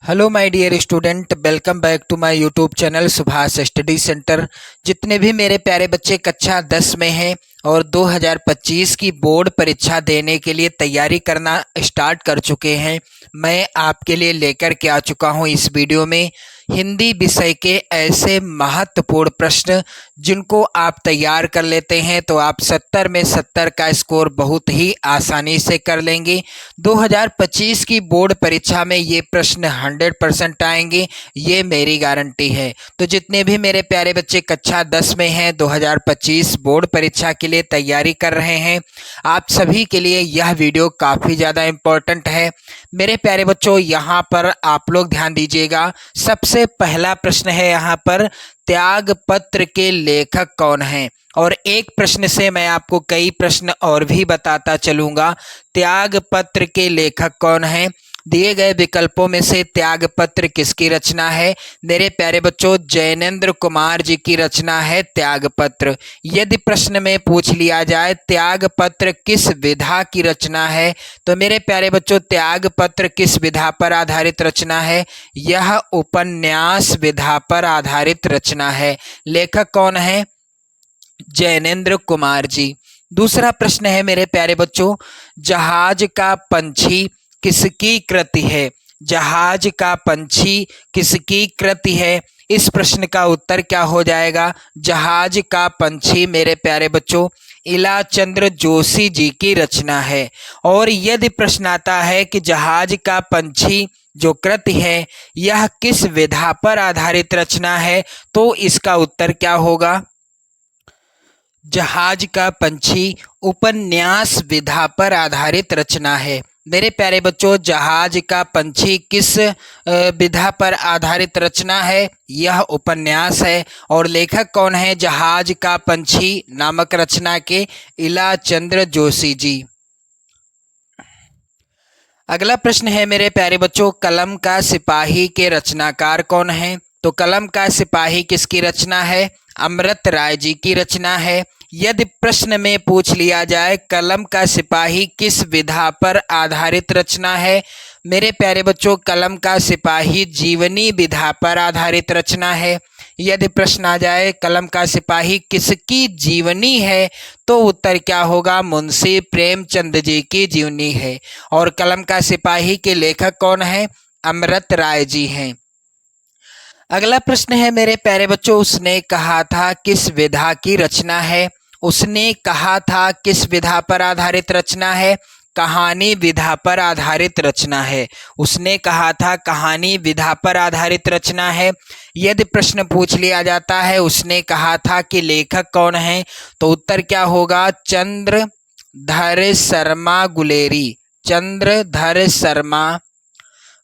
Hello my dear student, welcome back to my YouTube channel Subhash study centre. जितने भी मेरे प्यारे बच्चे कक्षा 10 में हैं और 2025 की बोर्ड परीक्षा देने के लिए तैयारी करना स्टार्ट कर चुके हैं, मैं आपके लिए लेकर के आ चुका हूं इस वीडियो में हिंदी विषय के ऐसे महत्वपूर्ण प्रश्न जिनको आप तैयार कर लेते हैं तो आप 70 में 70 का स्कोर बहुत ही आसानी से कर लेंगे। 2025 की बोर्ड परीक्षा में ये प्रश्न 100% आएंगे, ये मेरी गारंटी है। तो जितने भी मेरे प्यारे बच्चे कक्षा 10 में हैं, 2025 बोर्ड परीक्षा के लिए तैयारी कर रहे हैं, आप सभी के लिए यह वीडियो काफ़ी ज़्यादा इम्पोर्टेंट है। मेरे प्यारे बच्चों, यहाँ पर आप लोग ध्यान दीजिएगा। सबसे पहला प्रश्न है यहाँ पर, त्याग पत्र के लेखक कौन हैं? और एक प्रश्न से मैं आपको कई प्रश्न और भी बताता चलूंगा। त्याग पत्र के लेखक कौन हैं? दिए गए विकल्पों में से त्याग पत्र किसकी रचना है? मेरे प्यारे बच्चों, जैनेन्द्र कुमार जी की रचना है त्याग पत्र। यदि प्रश्न में पूछ लिया जाए त्याग पत्र किस विधा की रचना है, तो मेरे प्यारे बच्चों, त्याग पत्र किस विधा पर आधारित रचना है? यह उपन्यास विधा पर आधारित रचना है। लेखक कौन है? जैनेन्द्र कुमार जी। दूसरा प्रश्न है मेरे प्यारे बच्चों, जहाज का पंछी किसकी कृति है? जहाज का पंछी किसकी कृति है? इस प्रश्न का उत्तर क्या हो जाएगा? जहाज का पंछी मेरे प्यारे बच्चों इलाचंद्र जोशी जी की रचना है। और यदि प्रश्न आता है कि जहाज का पंछी जो कृति है यह किस विधा पर आधारित रचना है, तो इसका उत्तर क्या होगा? जहाज का पंछी उपन्यास विधा पर आधारित रचना है। मेरे प्यारे बच्चों, जहाज का पंछी किस विधा पर आधारित रचना है? यह उपन्यास है। और लेखक कौन है जहाज का पंछी नामक रचना के? इलाचंद्र जोशी जी। अगला प्रश्न है मेरे प्यारे बच्चों, कलम का सिपाही के रचनाकार कौन है? तो कलम का सिपाही किसकी रचना है? अमृत राय जी की रचना है। यदि प्रश्न में पूछ लिया जाए कलम का सिपाही किस विधा पर आधारित रचना है, मेरे प्यारे बच्चों, कलम का सिपाही जीवनी विधा पर आधारित रचना है। यदि प्रश्न आ जाए कलम का सिपाही किसकी जीवनी है, तो उत्तर क्या होगा? मुंशी प्रेमचंद जी की जीवनी है। और कलम का सिपाही के लेखक कौन है? अमृत राय जी हैं। अगला प्रश्न है मेरे प्यारे बच्चों, उसने कहा था किस विधा की रचना है? उसने कहा था किस विधा पर आधारित रचना है? कहानी विधा पर आधारित रचना है। उसने कहा था कहानी विधा पर आधारित रचना है। यदि प्रश्न पूछ लिया जाता है उसने कहा था कि लेखक कौन है, तो उत्तर क्या होगा? चंद्रधर शर्मा गुलेरी। चंद्रधर शर्मा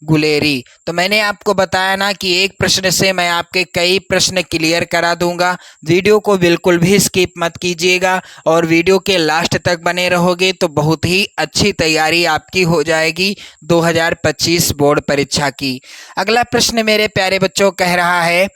गुलेरी। तो मैंने आपको बताया ना कि एक प्रश्न से मैं आपके कई प्रश्न क्लियर करा दूंगा। वीडियो को बिल्कुल भी स्किप मत कीजिएगा और वीडियो के लास्ट तक बने रहोगे तो बहुत ही अच्छी तैयारी आपकी हो जाएगी 2025 बोर्ड परीक्षा की। अगला प्रश्न मेरे प्यारे बच्चों कह रहा है,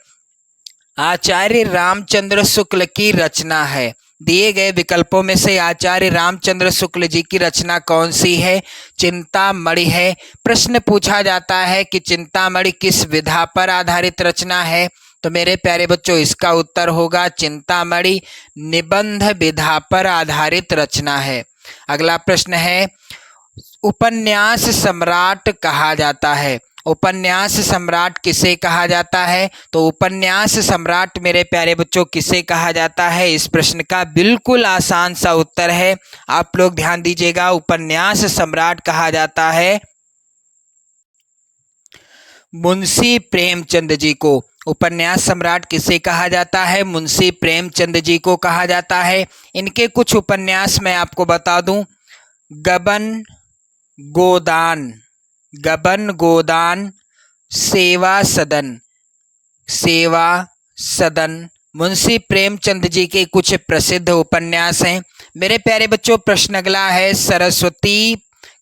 आचार्य रामचंद्र शुक्ल की रचना है। दिए गए विकल्पों में से आचार्य रामचंद्र शुक्ल जी की रचना कौन सी है? चिंतामणि है। प्रश्न पूछा जाता है कि चिंतामणि किस विधा पर आधारित रचना है, तो मेरे प्यारे बच्चों इसका उत्तर होगा चिंतामणि निबंध विधा पर आधारित रचना है। अगला प्रश्न है, उपन्यास सम्राट कहा जाता है। उपन्यास सम्राट किसे कहा जाता है? तो उपन्यास सम्राट मेरे प्यारे बच्चों किसे कहा जाता है? इस प्रश्न का बिल्कुल आसान सा उत्तर है, आप लोग ध्यान दीजिएगा। उपन्यास सम्राट कहा जाता है मुंशी प्रेमचंद जी को। उपन्यास सम्राट किसे कहा जाता है? मुंशी प्रेमचंद जी को कहा जाता है। इनके कुछ उपन्यास मैं आपको बता दूं, गबन गोदान, गबन गोदान, सेवा सदन, सेवा सदन मुंशी प्रेमचंद जी के कुछ प्रसिद्ध उपन्यास हैं। मेरे प्यारे बच्चों, प्रश्न अगला है, सरस्वती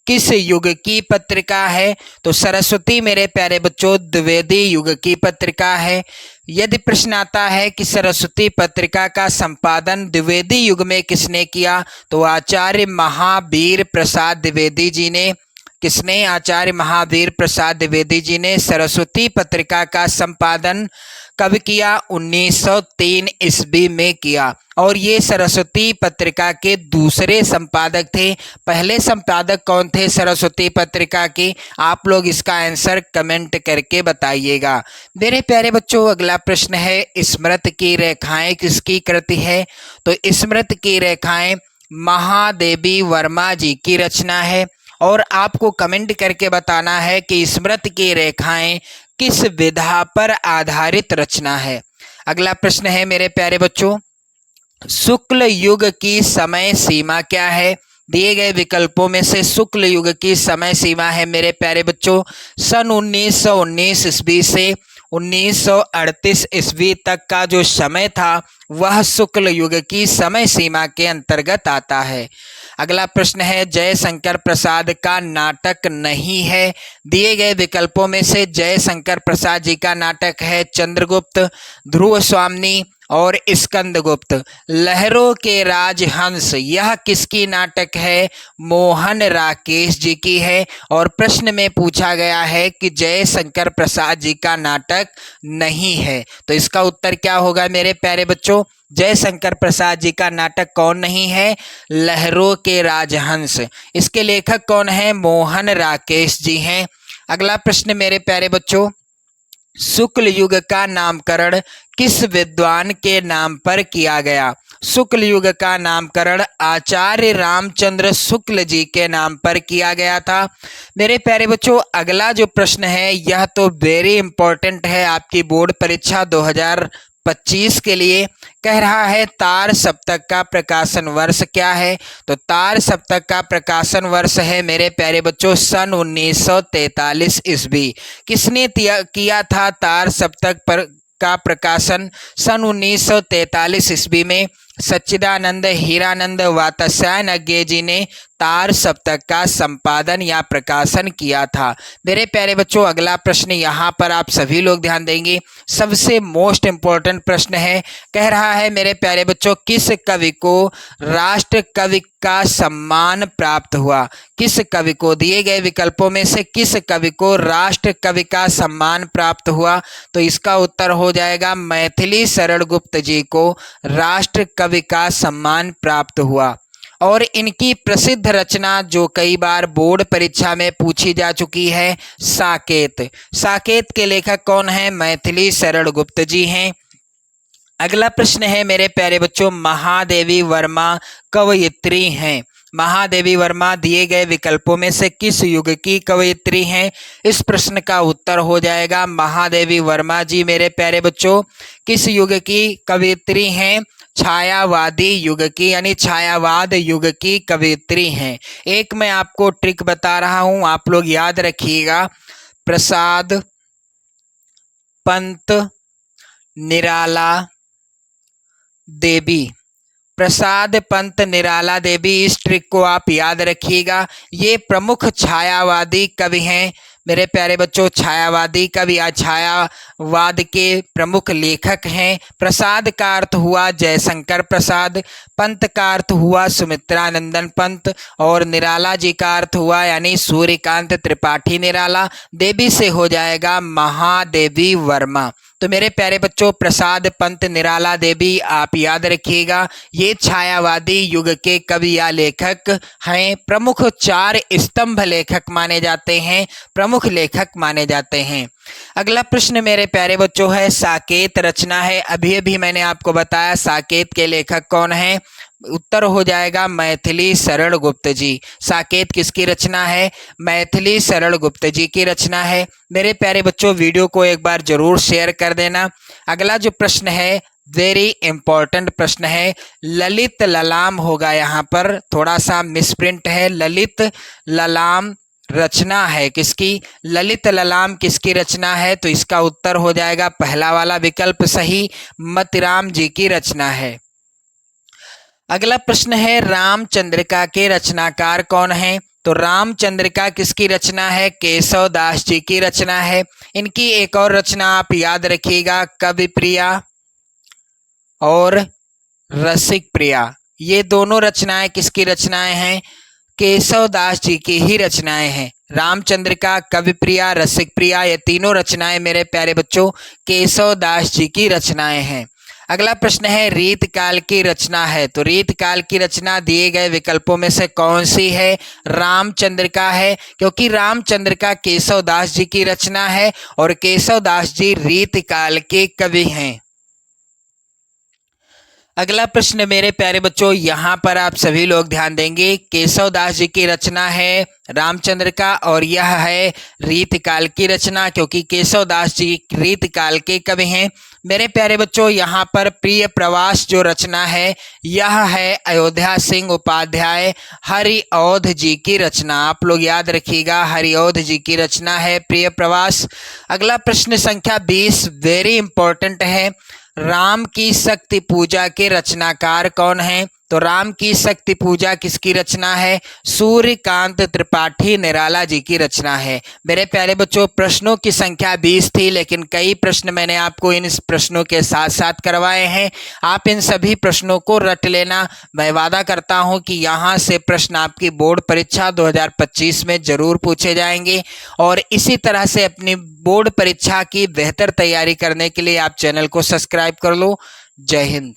किस युग की पत्रिका है? तो सरस्वती मेरे प्यारे बच्चों द्विवेदी युग की पत्रिका है। यदि प्रश्न आता है कि सरस्वती पत्रिका का संपादन द्विवेदी युग में किसने किया, तो आचार्य महावीर प्रसाद द्विवेदी जी ने किसने? आचार्य महावीर प्रसाद द्विवेदी जी ने। सरस्वती पत्रिका का संपादन कब किया? 1903 ईस्वी में किया। और ये सरस्वती पत्रिका के दूसरे संपादक थे। पहले संपादक कौन थे सरस्वती पत्रिका के? आप लोग इसका आंसर कमेंट करके बताइएगा। मेरे प्यारे बच्चों, अगला प्रश्न है, स्मृत की रेखाएं किसकी कृति है? तो स्मृत की रेखाएं महादेवी वर्मा जी की रचना है। और आपको कमेंट करके बताना है कि स्मृत की रेखाएं किस विधा पर आधारित रचना है। अगला प्रश्न है मेरे प्यारे बच्चों, शुक्ल युग की समय सीमा क्या है? दिए गए विकल्पों में से शुक्ल युग की समय सीमा है मेरे प्यारे बच्चों सन 1919 ईस्वी से 1938 ईस्वी तक का जो समय था वह शुक्ल युग की समय सीमा के अंतर्गत आता है। अगला प्रश्न है, जयशंकर प्रसाद का नाटक नहीं है। दिए गए विकल्पों में से जयशंकर प्रसाद जी का नाटक है चंद्रगुप्त, ध्रुव स्वामी और स्कंदगुप्त। लहरों के राजहंस यह किसकी नाटक है? मोहन राकेश जी की है। और प्रश्न में पूछा गया है कि जयशंकर प्रसाद जी का नाटक नहीं है, तो इसका उत्तर क्या होगा मेरे प्यारे बच्चों? जयशंकर प्रसाद जी का नाटक कौन नहीं है? लहरों के राजहंस। इसके लेखक कौन है? मोहन राकेश जी हैं। अगला प्रश्न मेरे प्यारे बच्चों, शुक्ल युग का नामकरण किस विद्वान के नाम पर किया गया? शुक्ल युग का नामकरण आचार्य रामचंद्र शुक्ल जी के नाम पर किया गया था। मेरे प्यारे बच्चों, अगला जो प्रश्न है यह तो वेरी इंपॉर्टेंट है आपकी बोर्ड परीक्षा 2025 के लिए। कह रहा है तार सप्तक का प्रकाशन वर्ष क्या है? तो तार सप्तक का प्रकाशन वर्ष है मेरे प्यारे बच्चों सन 1943 ईस्वी। किसने किया था तार सप्तक पर का प्रकाशन? सन 1943 ईस्वी में सच्चिदानंद हीरानंद वात्स्यायन जी ने तार सप्तक का संपादन या प्रकाशन किया था। मेरे प्यारे बच्चों, अगला प्रश्न यहाँ पर आप सभी लोग ध्यान देंगे, सबसे मोस्ट इंपॉर्टेंट प्रश्न है। कह रहा है मेरे प्यारे बच्चों, किस कवि को राष्ट्र कवि का सम्मान प्राप्त हुआ? किस कवि को? दिए गए विकल्पों में से किस कवि को राष्ट्र कवि का सम्मान प्राप्त हुआ? तो इसका उत्तर हो जाएगा मैथिली शरण गुप्त जी को राष्ट्र कवि का सम्मान प्राप्त हुआ। और इनकी प्रसिद्ध रचना जो कई बार बोर्ड परीक्षा में पूछी जा चुकी है, साकेत। साकेत के लेखक कौन है? मैथिली शरण गुप्त जी हैं। अगला प्रश्न है मेरे प्यारे बच्चों, महादेवी वर्मा कवयित्री हैं। महादेवी वर्मा दिए गए विकल्पों में से किस युग की कवयित्री हैं? इस प्रश्न का उत्तर हो जाएगा महादेवी वर्मा जी मेरे प्यारे बच्चों किस युग की कवयित्री हैं? छायावादी युग की, यानी छायावाद युग की कवयित्री हैं। एक मैं आपको ट्रिक बता रहा हूं, आप लोग याद रखिएगा। प्रसाद पंत निराला देवी, प्रसाद पंत निराला देवी, इस ट्रिक को आप याद रखिएगा। ये प्रमुख छायावादी कवि हैं मेरे प्यारे बच्चों, छायावादी कवि या छायावाद के प्रमुख लेखक हैं। प्रसाद का अर्थ हुआ जयशंकर प्रसाद, पंत का अर्थ हुआ सुमित्रानंदन पंत और निराला जी का अर्थ हुआ यानी सूर्यकांत त्रिपाठी निराला। देवी से हो जाएगा महादेवी वर्मा। तो मेरे प्यारे बच्चों, प्रसाद पंत निराला देवी आप याद रखिएगा, ये छायावादी युग के कवि या लेखक हैं। प्रमुख 4 स्तंभ लेखक माने जाते हैं, प्रमुख लेखक माने जाते हैं। अगला प्रश्न मेरे प्यारे बच्चों है, साकेत रचना है। अभी अभी मैंने आपको बताया साकेत के लेखक कौन हैं। उत्तर हो जाएगा मैथिली शरण गुप्त जी। साकेत किसकी रचना है? मैथिली शरण गुप्त जी की रचना है। मेरे प्यारे बच्चों, वीडियो को एक बार जरूर शेयर कर देना। अगला जो प्रश्न है वेरी इंपॉर्टेंट प्रश्न है, ललित ललाम होगा, यहाँ पर थोड़ा सा मिसप्रिंट है। ललित ललाम रचना है किसकी? ललित ललाम किसकी रचना है? तो इसका उत्तर हो जाएगा पहला वाला विकल्प सही, मतिराम जी की रचना है। अगला प्रश्न है, रामचंद्रिका के रचनाकार कौन हैं? तो रामचंद्रिका किसकी रचना है? केशव दास जी की रचना है। इनकी एक और रचना आप याद रखिएगा, कवि प्रिया और रसिक प्रिया। ये दोनों रचनाएं किसकी रचनाएं हैं? केशवदास जी की ही रचनाएं हैं। रामचंद्रिका, कविप्रिया, रसिकप्रिया, ये तीनों रचनाएं मेरे प्यारे बच्चों केशवदास जी की रचनाएं हैं। अगला प्रश्न है रीत काल की रचना है, तो रीत काल की रचना दिए गए विकल्पों में से कौन सी है? रामचंद्रिका है, क्योंकि रामचंद्रिका केशवदास जी की रचना है और केशवदास जी रीत काल के कवि हैं। अगला प्रश्न मेरे प्यारे बच्चों, यहाँ पर आप सभी लोग ध्यान देंगे। केशवदास जी की रचना है रामचंद्रिका और यह है रीत काल की रचना, क्योंकि केशवदास जी रीत काल के कवि हैं। मेरे प्यारे बच्चों, यहाँ पर प्रिय प्रवास जो रचना है यह है अयोध्या सिंह उपाध्याय हरिऔध जी की रचना। आप लोग याद रखिएगा, हरिऔध जी की रचना है प्रिय प्रवास। अगला प्रश्न संख्या 20 वेरी इंपॉर्टेंट है। राम की शक्ति पूजा के रचनाकार कौन हैं? तो राम की शक्ति पूजा किसकी रचना है? सूर्यकांत त्रिपाठी निराला जी की रचना है। मेरे प्यारे बच्चों, प्रश्नों की संख्या 20 थी, लेकिन कई प्रश्न मैंने आपको इन प्रश्नों के साथ साथ करवाए हैं। आप इन सभी प्रश्नों को रट लेना। मैं वादा करता हूं कि यहाँ से प्रश्न आपकी बोर्ड परीक्षा 2025 में जरूर पूछे जाएंगे। और इसी तरह से अपनी बोर्ड परीक्षा की बेहतर तैयारी करने के लिए आप चैनल को सब्सक्राइब कर लो। जय हिंद।